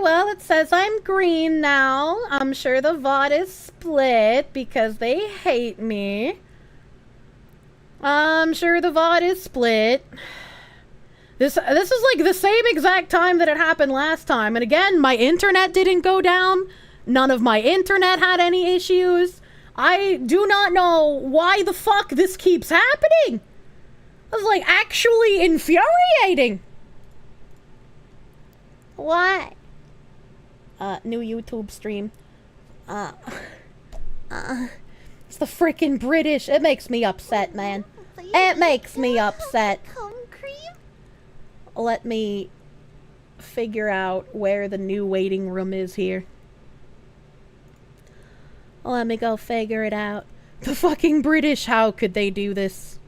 well, it says I'm green now. I'm sure the VoD is split because they hate me. I'm sure the VoD is split. This is like the same exact time that it happened last time. And again, my internet didn't go down. None of my internet had any issues. I do not know why the fuck this keeps happening. It's like actually infuriating. What? New YouTube stream. It's the frickin' British. It makes me upset, man. It makes me upset. Let me figure out where the new waiting room is here. Let me go figure it out. The fucking British, how could they do this?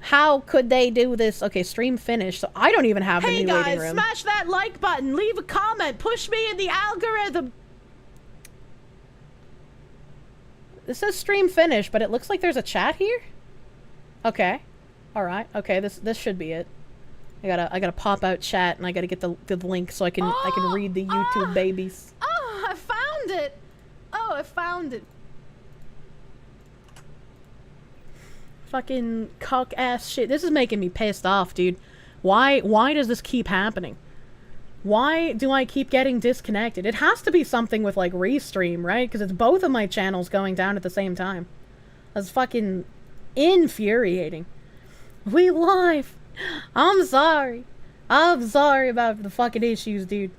How could they do this? Okay, stream finished, so I don't even have the new waiting room. Hey guys, smash that like button, leave a comment, push me in the algorithm. This says stream finished, but it looks like there's a chat here? Okay. Alright, okay, this should be it. I gotta pop out chat and I gotta get the link so I can read the YouTube babies. Oh, I found it! Oh, I found it. Fucking cock ass shit. This is making me pissed off, dude. Why does this keep happening? Why do I keep getting disconnected? It has to be something with like restream, right? Because it's both of my channels going down at the same time. That's fucking infuriating. We live. I'm sorry. I'm sorry about the fucking issues, dude.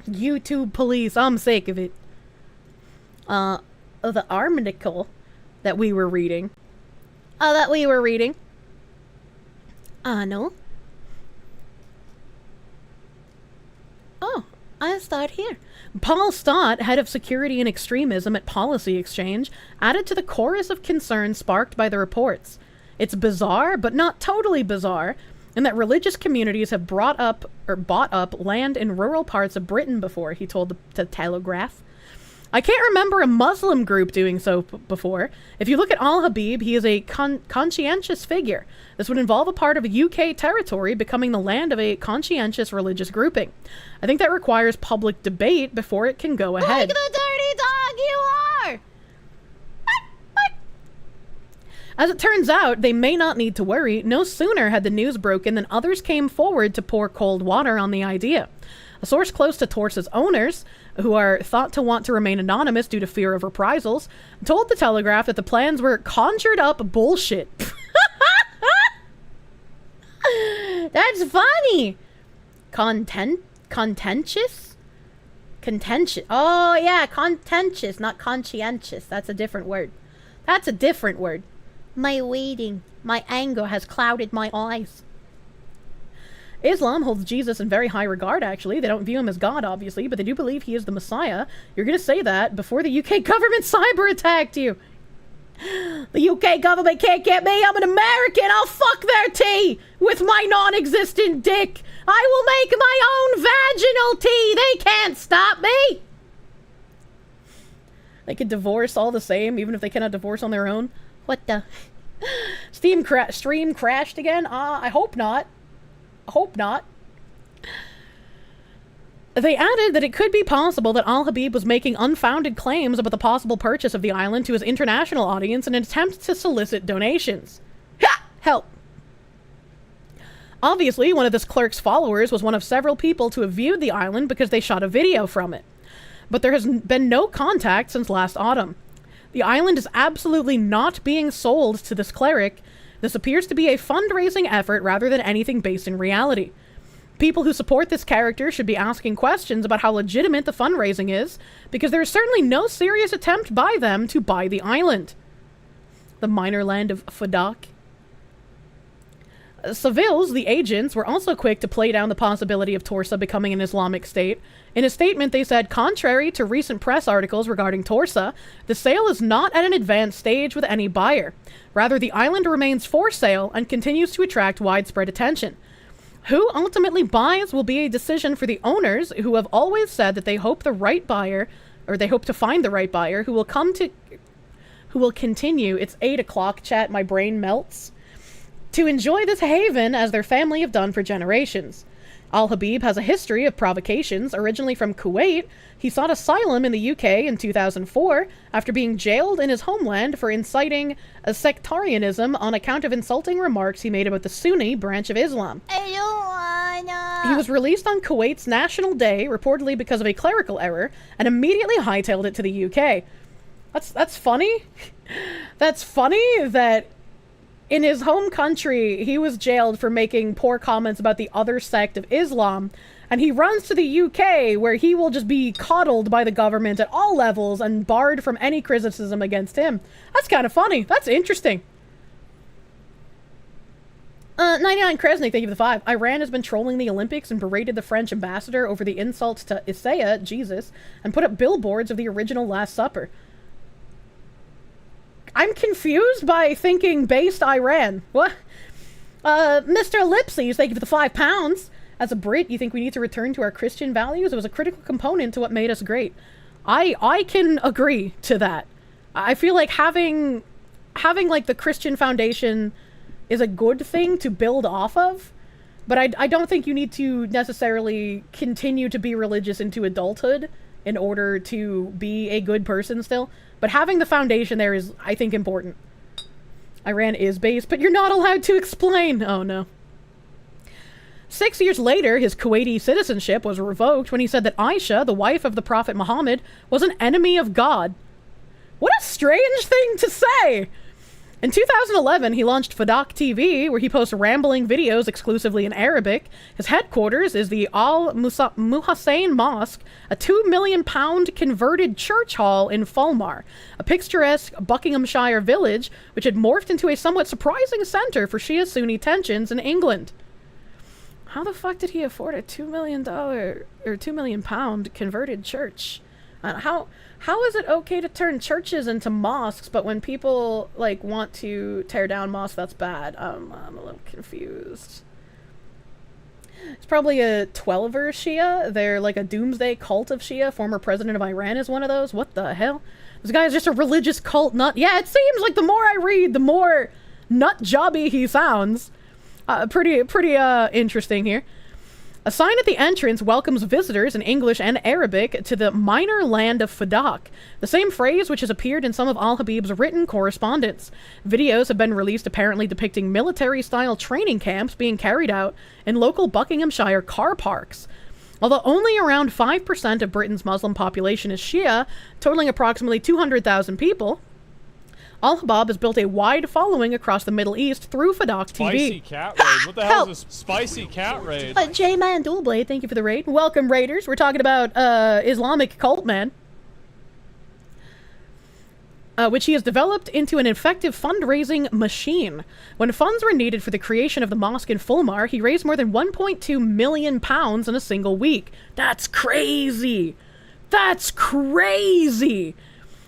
YouTube police. I'm sick of it. The article that we were reading. No. Oh, I start here. Paul Stott, head of security and extremism at Policy Exchange, added to the chorus of concern sparked by the reports. It's bizarre, but not totally bizarre, in that religious communities have bought up land in rural parts of Britain before, he told the Telegraph. I can't remember a Muslim group doing so before. If you look at Al-Habib, he is a conscientious figure. This would involve a part of a UK territory becoming the land of a conscientious religious grouping. I think that requires public debate before it can go ahead. Like the dirty dog you are! As it turns out, they may not need to worry. No sooner had the news broken than others came forward to pour cold water on the idea. A source close to Torsa's owners, who are thought to want to remain anonymous due to fear of reprisals, told the Telegraph that the plans were conjured up bullshit. That's funny! Contentious? Contentious. Oh yeah, contentious, not conscientious. That's a different word. That's a different word. My anger has clouded my eyes. Islam holds Jesus in very high regard, actually. They don't view him as God, obviously, but they do believe he is the Messiah. You're gonna say that before the UK government cyber-attacked you. The UK government can't get me. I'm an American. I'll fuck their tea with my non-existent dick. I will make my own vaginal tea. They can't stop me. They could divorce all the same, even if they cannot divorce on their own. What the? Stream crashed again? I hope not. Hope not. They added that it could be possible that Al-Habib was making unfounded claims about the possible purchase of the island to his international audience in an attempt to solicit donations. Ha! Help. Obviously, one of this clerk's followers was one of several people to have viewed the island because they shot a video from it. But there has been no contact since last autumn. The island is absolutely not being sold to this cleric. This appears to be a fundraising effort rather than anything based in reality. People who support this character should be asking questions about how legitimate the fundraising is, because there is certainly no serious attempt by them to buy the island. The minor land of Fadak. Civils, the agents, were also quick to play down the possibility of Torsa becoming an Islamic state. In a statement, they said, contrary to recent press articles regarding Torsa, the sale is not at an advanced stage with any buyer. Rather, the island remains for sale and continues to attract widespread attention. Who ultimately buys will be a decision for the owners, who have always said that they hope the right buyer, or they hope to find the right buyer, who will continue. It's 8 o'clock, chat, my brain melts. To enjoy this haven as their family have done for generations. Al-Habib has a history of provocations. Originally from Kuwait, he sought asylum in the UK in 2004 after being jailed in his homeland for inciting a sectarianism on account of insulting remarks he made about the Sunni branch of Islam. I don't wanna. He was released on Kuwait's National Day, reportedly because of a clerical error, and immediately hightailed it to the UK. That's funny. That's funny that in his home country, he was jailed for making poor comments about the other sect of Islam, and he runs to the UK, where he will just be coddled by the government at all levels and barred from any criticism against him. That's kind of funny. That's interesting. 99 Kresnik, thank you for the 5. Iran has been trolling the Olympics and berated the French ambassador over the insults to Isaiah, Jesus, and put up billboards of the original Last Supper. I'm confused by thinking based Iran. What? Mr. Ellipses, thank you for the £5. As a Brit, you think we need to return to our Christian values? It was a critical component to what made us great. I can agree to that. I feel like having like the Christian foundation is a good thing to build off of, but I don't think you need to necessarily continue to be religious into adulthood in order to be a good person still. But having the foundation there is, I think, important. Iran is based, but you're not allowed to explain. Oh, no. 6 years later, his Kuwaiti citizenship was revoked when he said that Aisha, the wife of the Prophet Muhammad, was an enemy of God. What a strange thing to say! In 2011, he launched VoD TV, where he posts rambling videos exclusively in Arabic. His headquarters is the Al-Muhassain Mosque, a £2 million converted church hall in Fulmar, a picturesque Buckinghamshire village, which had morphed into a somewhat surprising center for Shia-Sunni tensions in England. How the fuck did he afford a $2 million or £2 million converted church? How is it okay to turn churches into mosques, but when people like want to tear down mosques, that's bad? I'm a little confused. It's probably a 12er Shia. They're like a doomsday cult of Shia. Former president of Iran is one of those. What the hell? This guy is just a religious cult nut. Yeah, it seems like the more I read, the more nut jobby he sounds. Pretty interesting here. A sign at the entrance welcomes visitors in English and Arabic to the minor land of Fadak, the same phrase which has appeared in some of Al-Habib's written correspondence. Videos have been released apparently depicting military-style training camps being carried out in local Buckinghamshire car parks. Although only around 5% of Britain's Muslim population is Shia, totaling approximately 200,000 people, Al-Habib has built a wide following across the Middle East through Fadak TV. Spicy cat raid. What the hell is this spicy cat raid? J-Man Dualblade, thank you for the raid. Welcome, Raiders. We're talking about Islamic cult man, which he has developed into an effective fundraising machine. When funds were needed for the creation of the mosque in Fulmar, he raised more than £1.2 million in a single week. That's crazy. That's crazy.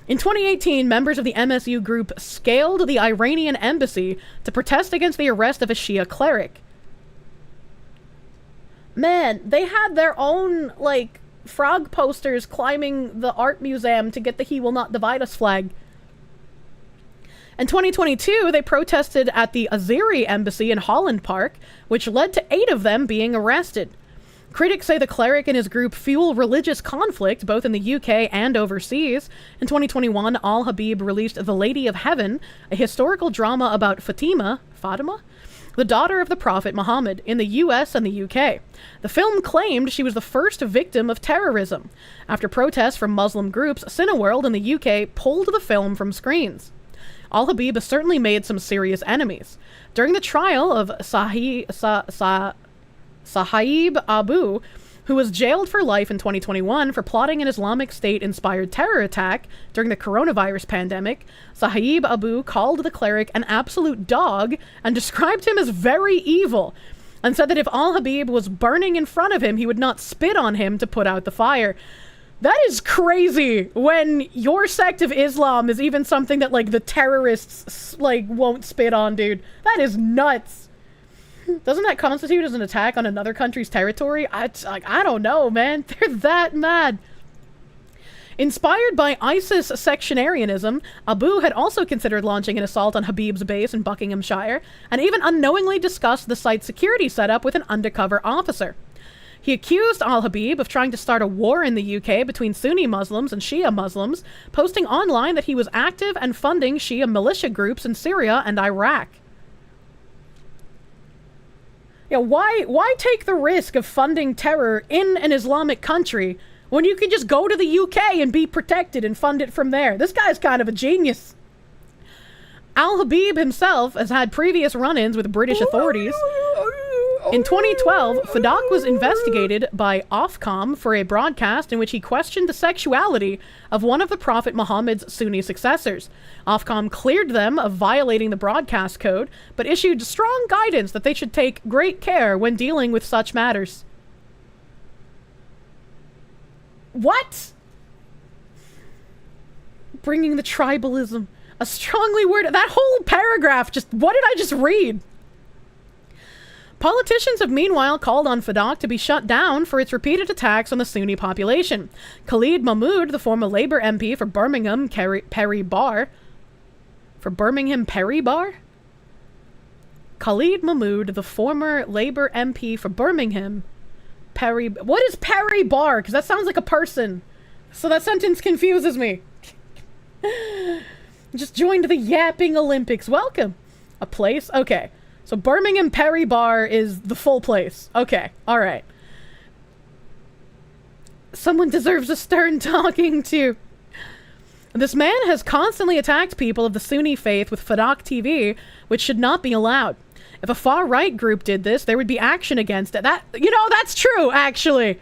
In 2018, members of the MSU group scaled the Iranian embassy to protest against the arrest of a Shia cleric. Man, they had their own, like, frog posters climbing the art museum to get the He Will Not Divide Us flag. In 2022, they protested at the Azeri embassy in Holland Park, which led to 8 of them being arrested. Critics say the cleric and his group fuel religious conflict both in the UK and overseas. In 2021, Al-Habib released The Lady of Heaven, a historical drama about Fatima, the daughter of the Prophet Muhammad, in the US and the UK. The film claimed she was the first victim of terrorism. After protests from Muslim groups, Cineworld in the UK pulled the film from screens. Al-Habib has certainly made some serious enemies. During the trial of Sahib Abu, who was jailed for life in 2021 for plotting an Islamic State-inspired terror attack during the coronavirus pandemic, Sahib Abu called the cleric an absolute dog and described him as very evil, and said that if Al-Habib was burning in front of him, he would not spit on him to put out the fire. That is crazy when your sect of Islam is even something that, like, the terrorists, like, won't spit on, dude. That is nuts. Doesn't that constitute as an attack on another country's territory? I don't know, man. They're that mad. Inspired by ISIS sectionarianism, Abu had also considered launching an assault on Habib's base in Buckinghamshire, and even unknowingly discussed the site's security setup with an undercover officer. He accused al-Habib of trying to start a war in the UK between Sunni Muslims and Shia Muslims, posting online that he was active and funding Shia militia groups in Syria and Iraq. Yeah, why take the risk of funding terror in an Islamic country when you can just go to the UK and be protected and fund it from there? This guy's kind of a genius. Al-Habib himself has had previous run-ins with British authorities. In 2012, Fadak was investigated by Ofcom for a broadcast in which he questioned the sexuality of one of the Prophet Muhammad's Sunni successors. Ofcom cleared them of violating the broadcast code, but issued strong guidance that they should take great care when dealing with such matters. What? Bringing the tribalism. A strongly worded... That whole paragraph just... What did I just read? Politicians have meanwhile called on Fadak to be shut down for its repeated attacks on the Sunni population. Khalid Mahmood, the former Labour MP for Birmingham Perry Bar... For Birmingham Perry Bar? Khalid Mahmood, the former Labour MP for Birmingham Perry... What is Perry Bar? Because that sounds like a person. So that sentence confuses me. Just joined the Yapping Olympics. Welcome. A place? Okay. So Birmingham Perry Bar is the full place. Okay. All right. Someone deserves a stern talking to. This man has constantly attacked people of the Sunni faith with Fadak TV, which should not be allowed. If a far-right group did this, there would be action against it. That's true, actually.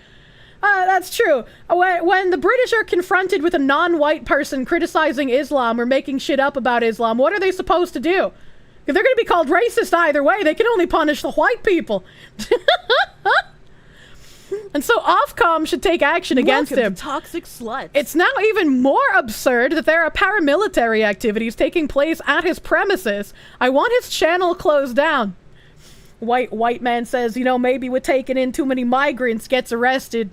That's true. When the British are confronted with a non-white person criticizing Islam or making shit up about Islam, what are they supposed to do? If they're going to be called racist either way, they can only punish the white people. And so Ofcom should take action against him. Toxic sluts. It's now even more absurd that there are paramilitary activities taking place at his premises. I want his channel closed down. White man says, maybe we're taking in too many migrants, gets arrested.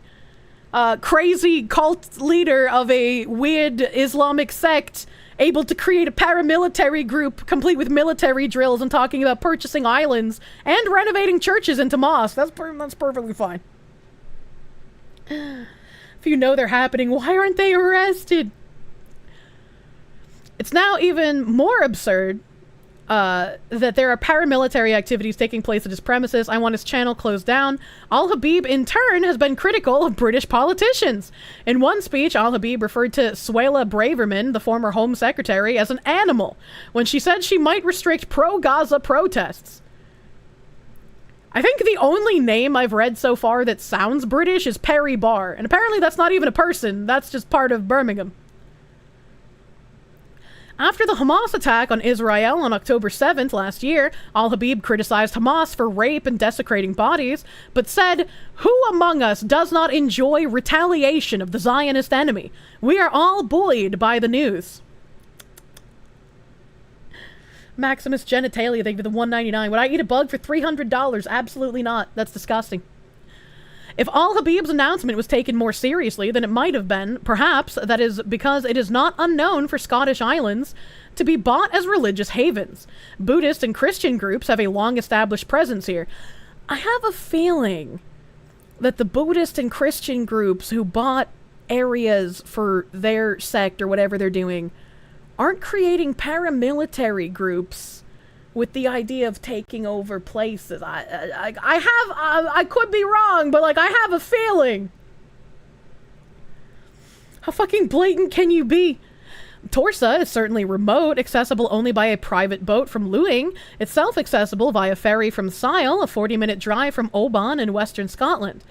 Crazy cult leader of a weird Islamic sect able to create a paramilitary group complete with military drills and talking about purchasing islands and renovating churches into mosques. That's perfectly fine. If you know they're happening, why aren't they arrested? It's now even more absurd that there are paramilitary activities taking place at his premises. I want his channel closed down. Al-Habib, in turn, has been critical of British politicians. In one speech, Al-Habib referred to Suella Braverman, the former Home Secretary, as an animal when she said she might restrict pro-Gaza protests. I think the only name I've read so far that sounds British is Perry Bar, and apparently that's not even a person, that's just part of Birmingham. After the Hamas attack on Israel on October 7th last year, Al-Habib criticized Hamas for rape and desecrating bodies, but said, "Who among us does not enjoy retaliation of the Zionist enemy? We are all buoyed by the news." Maximus Genitalia, thank you for the $1.99. Would I eat a bug for $300? Absolutely not. That's disgusting. If Al-Habib's announcement was taken more seriously than it might have been, perhaps that is because it is not unknown for Scottish islands to be bought as religious havens. Buddhist and Christian groups have a long-established presence here. I have a feeling that the Buddhist and Christian groups who bought areas for their sect or whatever they're doing aren't creating paramilitary groups with the idea of taking over places. I could be wrong, but I have a feeling. How fucking blatant can you be? Torsa is certainly remote, accessible only by a private boat from Luing, itself accessible via ferry from Sile, a 40-minute drive from Oban in western Scotland.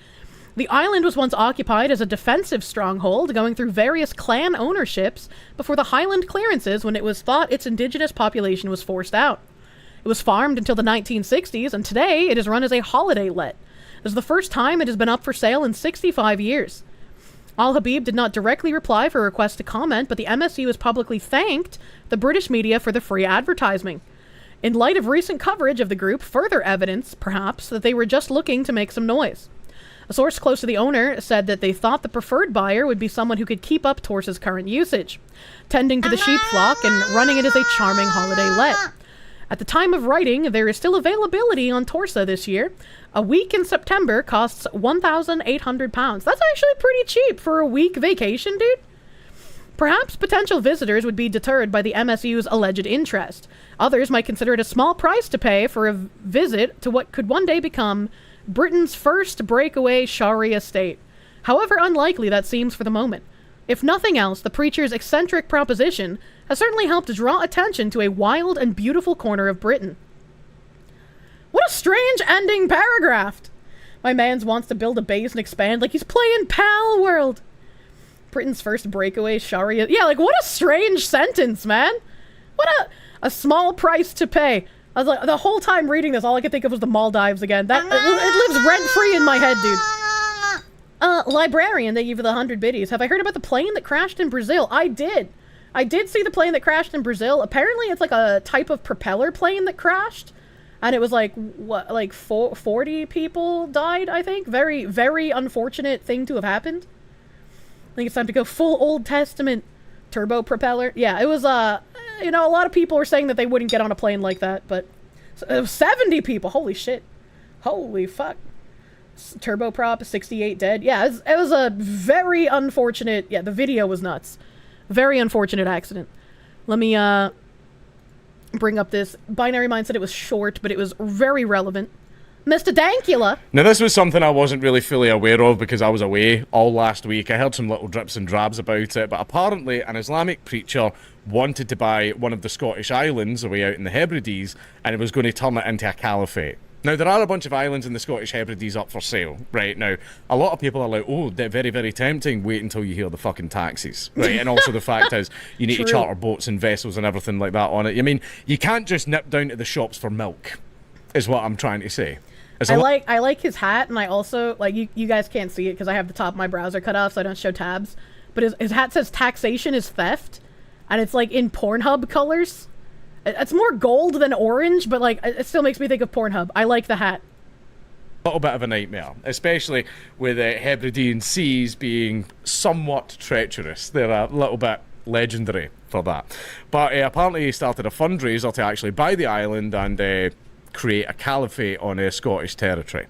The island was once occupied as a defensive stronghold, going through various clan ownerships before the Highland clearances when it was thought its indigenous population was forced out. It was farmed until the 1960s, and today it is run as a holiday let. This is the first time it has been up for sale in 65 years. Al-Habib did not directly reply for a request to comment, but the MSU has publicly thanked the British media for the free advertising. In light of recent coverage of the group, further evidence, perhaps, that they were just looking to make some noise. A source close to the owner said that they thought the preferred buyer would be someone who could keep up Torsa's current usage, tending to the sheep flock and running it as a charming holiday let. At the time of writing, there is still availability on Torsa this year. A week in September costs £1,800. That's actually pretty cheap for a week vacation, dude. Perhaps potential visitors would be deterred by the MSU's alleged interest. Others might consider it a small price to pay for a visit to what could one day become Britain's first breakaway Sharia state. However unlikely that seems for the moment. If nothing else, the preacher's eccentric proposition has certainly helped draw attention to a wild and beautiful corner of Britain. What a strange ending paragraph! My mans wants to build a base and expand like he's playing Pal World. Britain's first breakaway Sharia... Yeah, like, what a strange sentence, man! What a small price to pay. I was like, the whole time reading this, all I could think of was the Maldives again. That it lives rent-free in my head, dude. Librarian, thank you for the 100 biddies. Have I heard about the plane that crashed in Brazil? I did. I did see the plane that crashed in Brazil. Apparently, it's like a type of propeller plane that crashed. And it was like, what, like 40 people died, I think? Very, very unfortunate thing to have happened. I think it's time to go full Old Testament turbo propeller. Yeah, it was, you know, a lot of people were saying that they wouldn't get on a plane like that, but 70 people, holy shit. Holy fuck. Turboprop, 68 dead. Yeah, it was a very unfortunate, yeah, the video was nuts. Very unfortunate accident. Let me, bring up this. Binary Mind said it was short, but it was very relevant. Mr. Dankula. Now, this was something I wasn't really fully aware of because I was away all last week. I heard some little drips and drabs about it, but apparently an Islamic preacher wanted to buy one of the Scottish islands away out in the Hebrides, and it was going to turn it into a caliphate. Now, there are a bunch of islands in the Scottish Hebrides up for sale right now. A lot of people are like, oh, they're very, very tempting. Wait until you hear the fucking taxes, right? And also the fact is, you need to charter boats and vessels and everything like that on it. I mean, you can't just nip down to the shops for milk, is what I'm trying to say. I like his hat, and I also, like, you guys can't see it because I have the top of my browser cut off so I don't show tabs, but his hat says taxation is theft, and it's, like, in Pornhub colors. It's more gold than orange, but, like, it still makes me think of Pornhub. I like the hat. A little bit of a nightmare, especially with Hebridean seas being somewhat treacherous. They're a little bit legendary for that. But apparently he started a fundraiser to actually buy the island and create a caliphate on Scottish territory.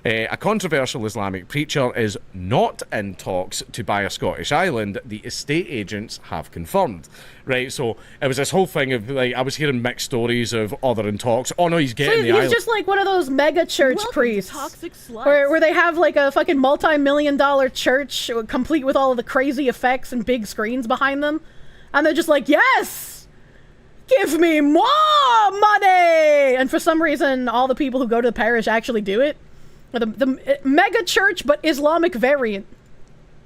A controversial Islamic preacher is not in talks to buy a Scottish island, the estate agents have confirmed. Right, so it was this whole thing of, like, I was hearing mixed stories of other in talks. Oh no, he's getting the island. He's just like one of those mega church priests. Toxic sluts. Where they have like a fucking multi-million-dollar church complete with all of the crazy effects and big screens behind them. And they're just like, yes! Give me more money! And for some reason, all the people who go to the parish actually do it. The mega church, but Islamic variant.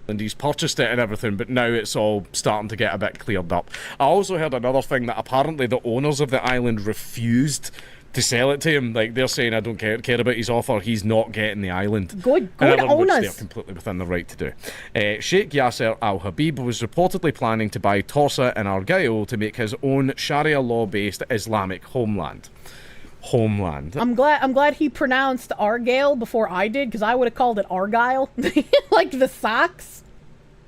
And he's purchased it and everything, but now it's all starting to get a bit cleared up. I also heard another thing that apparently the owners of the island refused to sell it to him. Like, they're saying, I don't care about his offer, he's not getting the island. Good owners. They're completely within the right to do. Sheikh Yasser Al-Habib was reportedly planning to buy Torsa in Argyll to make his own Sharia law-based Islamic homeland. I'm glad he pronounced Argyle before I did, because I would have called it Argyle. Like the socks.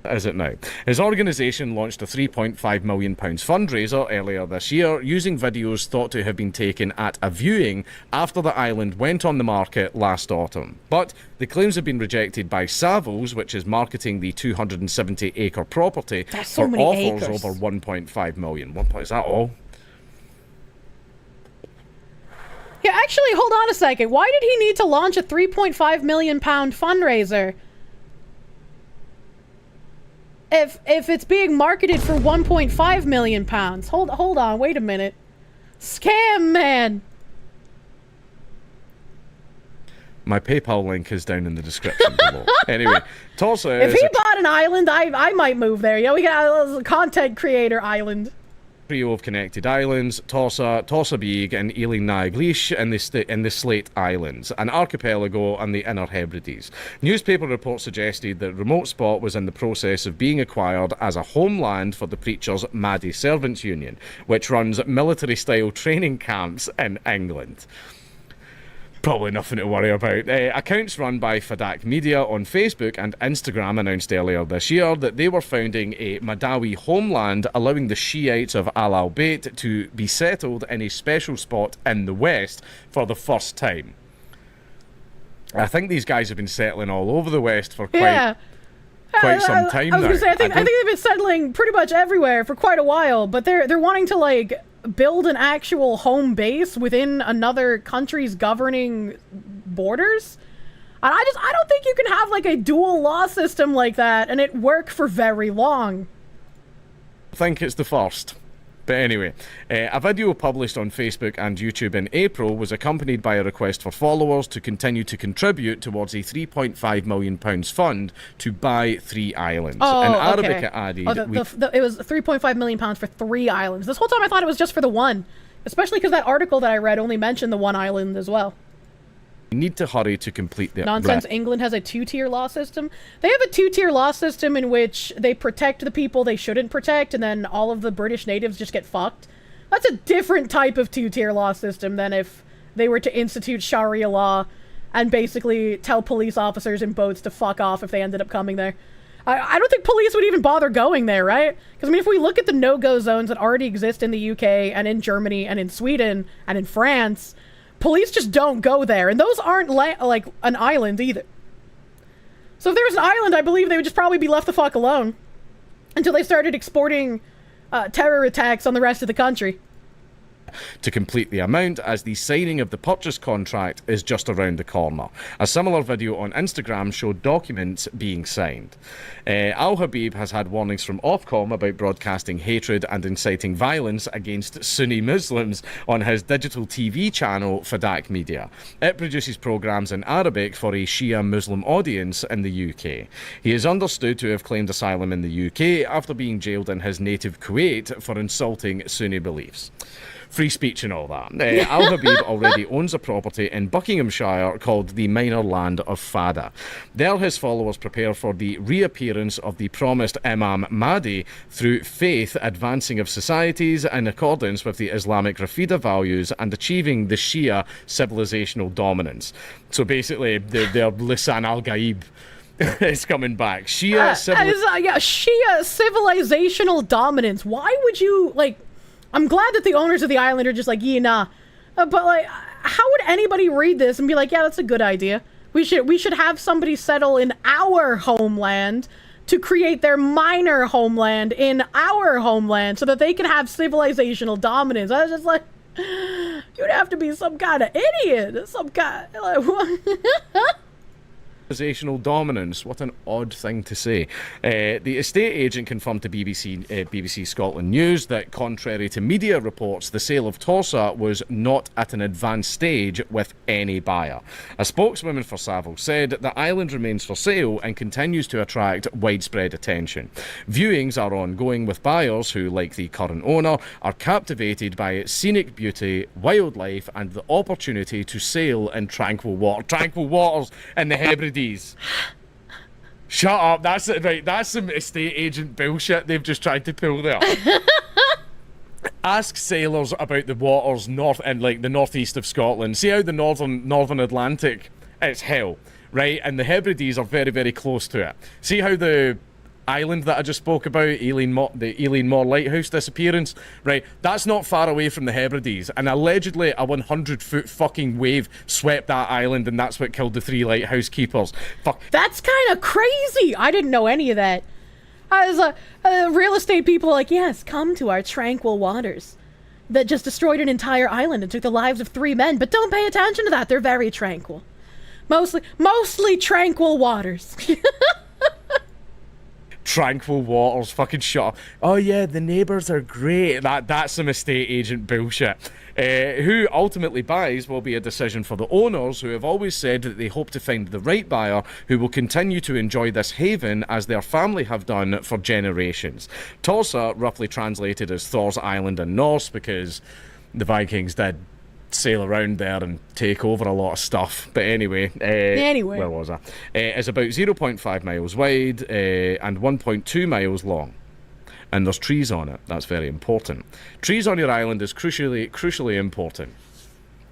Is it now? His organisation launched a £3.5 million fundraiser earlier this year using videos thought to have been taken at a viewing after the island went on the market last autumn. But the claims have been rejected by Savills, which is marketing the 270-acre property, for offers over £1.5 million. Is that all? Yeah, actually, hold on a second. Why did he need to launch a £3.5 million fundraiser if it's being marketed for £1.5 million? Hold on, wait a minute. Scam man. My PayPal link is down in the description below. Anyway, Torsa if he bought an island, I might move there. Yeah, we got a content creator island. Trio of connected islands, Torsa Beag and Ealing Naglish in the Slate Islands, an archipelago and the Inner Hebrides. Newspaper reports suggested that remote spot was in the process of being acquired as a homeland for the preacher's Maddie Servants Union, which runs military-style training camps in England. Probably nothing to worry about. Accounts run by Fadak Media on Facebook and Instagram announced earlier this year that they were founding a Madawi homeland, allowing the Shiites of Al Al-Bayt to be settled in a special spot in the West for the first time. I think these guys have been settling all over the West for quite some time now. I was gonna say, I think they've been settling pretty much everywhere for quite a while, but they're wanting to like build an actual home base within another country's governing borders. And I don't think you can have like a dual law system like that and it work for very long. I think it's the first. But anyway, a video published on Facebook and YouTube in April was accompanied by a request for followers to continue to contribute towards a £3.5 million fund to buy 3 islands. Arabica added... it was £3.5 million for 3 islands. This whole time I thought it was just for the one. Especially because that article that I read only mentioned the one island as well. Need to hurry to complete their... Nonsense. England has a 2-tier law system. They have a 2-tier law system in which they protect the people they shouldn't protect, and then all of the British natives just get fucked. That's a different type of 2-tier law system than if they were to institute Sharia law and basically tell police officers in boats to fuck off if they ended up coming there. I don't think police would even bother going there, right? Because, I mean, if we look at the no-go zones that already exist in the UK and in Germany and in Sweden and in France... Police just don't go there, and those aren't like an island either. So if there was an island, I believe they would just probably be left the fuck alone until they started exporting terror attacks on the rest of the country. To complete the amount, as the signing of the purchase contract is just around the corner. A similar video on Instagram showed documents being signed. Al-Habib has had warnings from Ofcom about broadcasting hatred and inciting violence against Sunni Muslims on his digital TV channel, Fadak Media. It produces programs in Arabic for a Shia Muslim audience in the UK. He is understood to have claimed asylum in the UK after being jailed in his native Kuwait for insulting Sunni beliefs. Free speech and all that. Al-Habib already owns a property in Buckinghamshire called the Minor Land of Fada. There his followers prepare for the reappearance of the promised Imam Mahdi through faith advancing of societies in accordance with the Islamic Rafida values and achieving the Shia civilizational dominance. So basically, their Lisan al-Gaib is coming back. Shia civilizational dominance. Why would you, like... I'm glad that the owners of the island are just like, yeah, nah. But, like, how would anybody read this and be like, yeah, that's a good idea? We should have somebody settle in our homeland to create their minor homeland in our homeland so that they can have civilizational dominance. I was just like, you'd have to be some kind of idiot. Some kind of... Like, civilizational dominance. What an odd thing to say. The estate agent confirmed to BBC Scotland News that, contrary to media reports, the sale of Torsa was not at an advanced stage with any buyer. A spokeswoman for Savile said the island remains for sale and continues to attract widespread attention. Viewings are ongoing with buyers who, like the current owner, are captivated by its scenic beauty, wildlife, and the opportunity to sail in tranquil waters in the Hebrides. Shut up, that's it, right, that's some estate agent bullshit they've just tried to pull there. Ask sailors about the waters north and like the northeast of Scotland. See how the northern Atlantic, it's hell, right? And the Hebrides are very, very close to it. See how the island that I just spoke about, the Eilean Mor Lighthouse disappearance, right? That's not far away from the Hebrides, and allegedly a 100-foot fucking wave swept that island, and that's what killed the 3 lighthouse keepers. Fuck. That's kind of crazy. I didn't know any of that. As real estate people are like, yes, come to our tranquil waters that just destroyed an entire island and took the lives of 3 men, but don't pay attention to that. They're very tranquil. Mostly tranquil waters. Tranquil waters, fucking shut up. Oh yeah, the neighbours are great. That's some estate agent bullshit. Who ultimately buys will be a decision for the owners, who have always said that they hope to find the right buyer who will continue to enjoy this haven as their family have done for generations. Torsa, roughly translated as Thor's Island in Norse, because the Vikings did sail around there and take over a lot of stuff. But anyway, where was I? It's about 0.5 miles wide and 1.2 miles long. And there's trees on it. That's very important. Trees on your island is crucially important.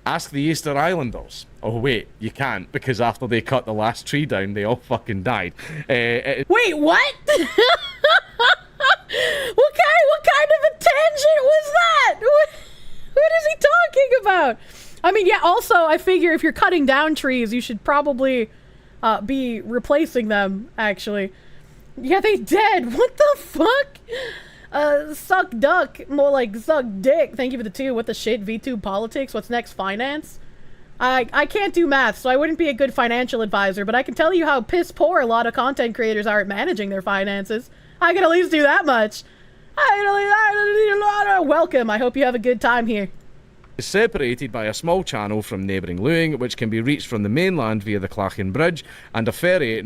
Ask the Easter Islanders. Oh wait, you can't, because after they cut the last tree down, they all fucking died. Wait, what? What kind of a tangent was that? What is he talking about? I mean, yeah, also, I figure if you're cutting down trees, you should probably be replacing them, actually. Yeah, they dead. What the fuck? Suck duck. More like suck dick. Thank you for the 2. What the shit? V2 politics? What's next? Finance? I can't do math, so I wouldn't be a good financial advisor, but I can tell you how piss poor a lot of content creators are at managing their finances. I can at least do that much. Welcome. I hope you have a good time here. Is separated by a small channel from neighbouring Lewing, which can be reached from the mainland via the Clachan Bridge and a ferry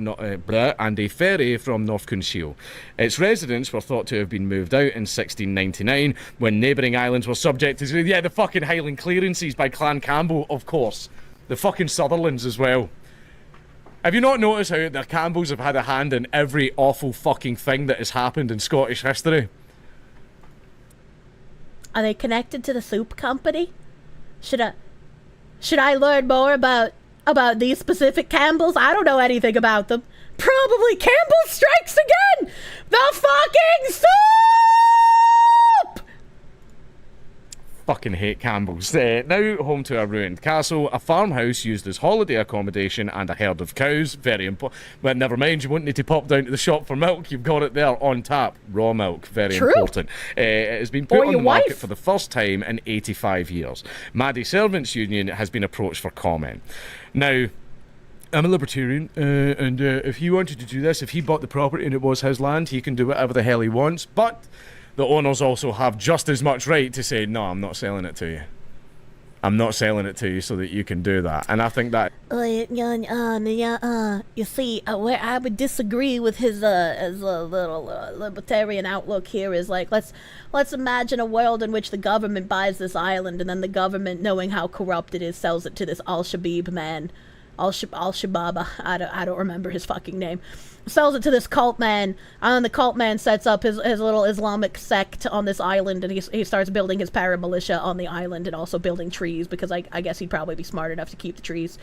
from North Conceal. Its residents were thought to have been moved out in 1699 when neighbouring islands were subject to the fucking Highland clearances by Clan Campbell, of course. The fucking Sutherlands as well. Have you not noticed how the Campbells have had a hand in every awful fucking thing that has happened in Scottish history? Are they connected to the soup company? Should I learn more about these specific Campbells? I don't know anything about them. Probably Campbell strikes again! The fucking soup! Fucking hate Campbell's. Now home to a ruined castle, a farmhouse used as holiday accommodation, and a herd of cows. Very important. But never mind, you won't need to pop down to the shop for milk. You've got it there on tap. Raw milk. Very important. It has been put on the market for the first time in 85 years. Maddie Servants Union has been approached for comment. Now, I'm a libertarian, and if he wanted to do this, if he bought the property and it was his land, he can do whatever the hell he wants. But the owners also have just as much right to say, no, I'm not selling it to you. I'm not selling it to you so that you can do that. And I think that... You see, where I would disagree with his little libertarian outlook here is like, let's imagine a world in which the government buys this island, and then the government, knowing how corrupt it is, sells it to this Al-Shabaab man. Al-Shabaab, I don't remember his fucking name. Sells it to this cult man, and then the cult man sets up his little Islamic sect on this island, and he starts building his paramilitia on the island, and also building trees, because I guess he'd probably be smart enough to keep the trees.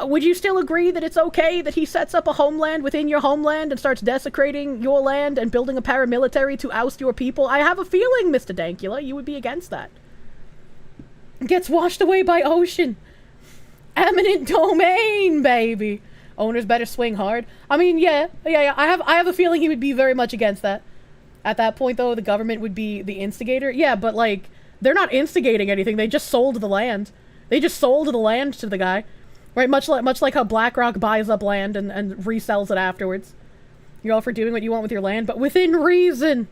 Would you still agree that it's okay that he sets up a homeland within your homeland and starts desecrating your land and building a paramilitary to oust your people? I have a feeling, Mr. Dankula, you would be against that. Gets washed away by ocean. Eminent domain, baby. Owners better swing hard. I mean, yeah. I have a feeling he would be very much against that. At that point, though, the government would be the instigator. Yeah, but like, they're not instigating anything. They just sold the land. They just sold the land to the guy, right? Much like how BlackRock buys up land and resells it afterwards. You're all for doing what you want with your land, but within reason.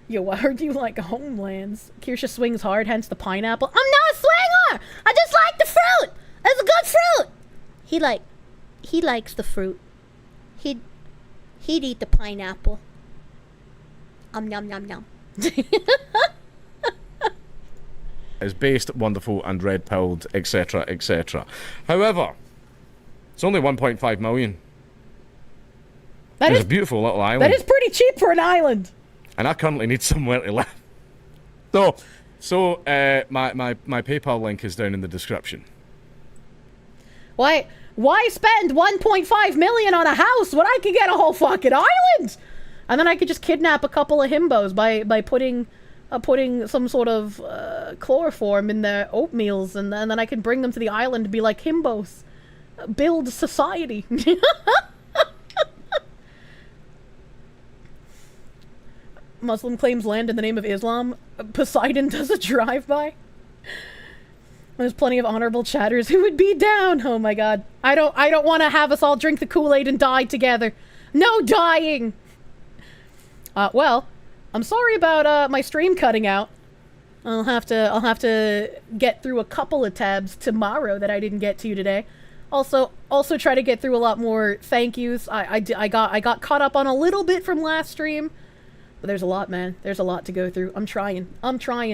Yo, I heard you like homelands. Kirsche swings hard, hence the pineapple. I'm not a swinger! I just like the fruit! It's a good fruit! He likes the fruit. He'd eat the pineapple. Nom nom nom. is based, wonderful, and red-pilled, etc., etc. However, it's only 1.5 million. It's a beautiful little island. That is pretty cheap for an island. And I currently need somewhere to live. So my PayPal link is down in the description. Why spend 1.5 million on a house when I could get a whole fucking island? And then I could just kidnap a couple of himbos by putting some sort of chloroform in their oatmeals, and then I can bring them to the island and be like, himbos, build society. Muslim claims land in the name of Islam. Poseidon does a drive-by. There's plenty of honorable chatters who would be down. Oh my god. I don't want to have us all drink the Kool-Aid and die together. No dying! Well, I'm sorry about my stream cutting out. I'll have to get through a couple of tabs tomorrow that I didn't get to today. Also try to get through a lot more thank yous. I got caught up on a little bit from last stream. But there's a lot, man. There's a lot to go through. I'm trying,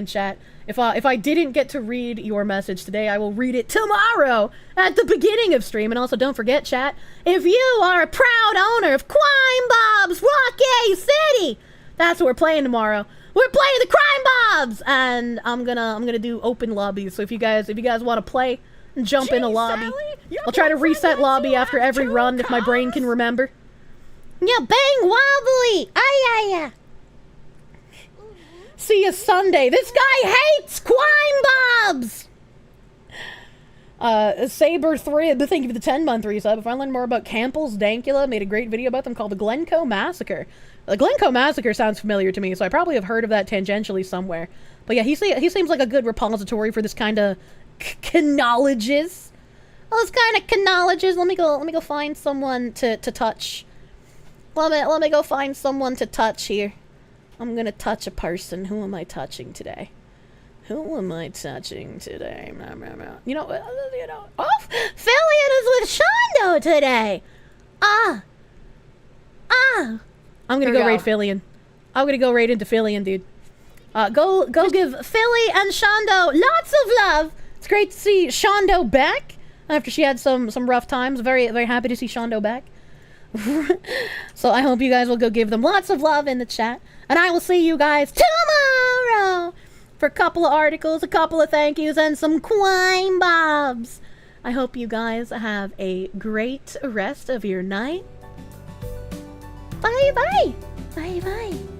chat. If I didn't get to read your message today, I will read it tomorrow at the beginning of stream. And also, don't forget, chat, if you are a proud owner of Quine Bob's Rocky City, that's what we're playing tomorrow. We're playing the crime mobs, and I'm gonna do open lobbies. So if you guys want to play, jump in a lobby. I'll try to reset lobby after every run if my brain can remember. Yeah, bang wobbly. Ay. See you Sunday. This guy hates crime mobs. Saber 3, thank you for the 10-month resub. If I learn more about Campbell's Dankula, made a great video about them called the Glencoe Massacre. The Glencoe Massacre sounds familiar to me, so I probably have heard of that tangentially somewhere. But yeah, he seems like a good repository for this kind of canologies. Well, this kind of canologies. Let me go find someone to touch. Let me go find someone to touch here. I'm gonna touch a person. Who am I touching today? Who am I touching today? You know. Oh, Fillion is with Shondo today. I'm gonna go raid Fillion. I'm gonna go raid into Fillion, dude. Go give Philly and Shondo lots of love. It's great to see Shondo back after she had some rough times. Very, very happy to see Shondo back. So I hope you guys will go give them lots of love in the chat. And I will see you guys tomorrow for a couple of articles, a couple of thank yous, and some crime bobs. I hope you guys have a great rest of your night. Bye bye. Bye bye.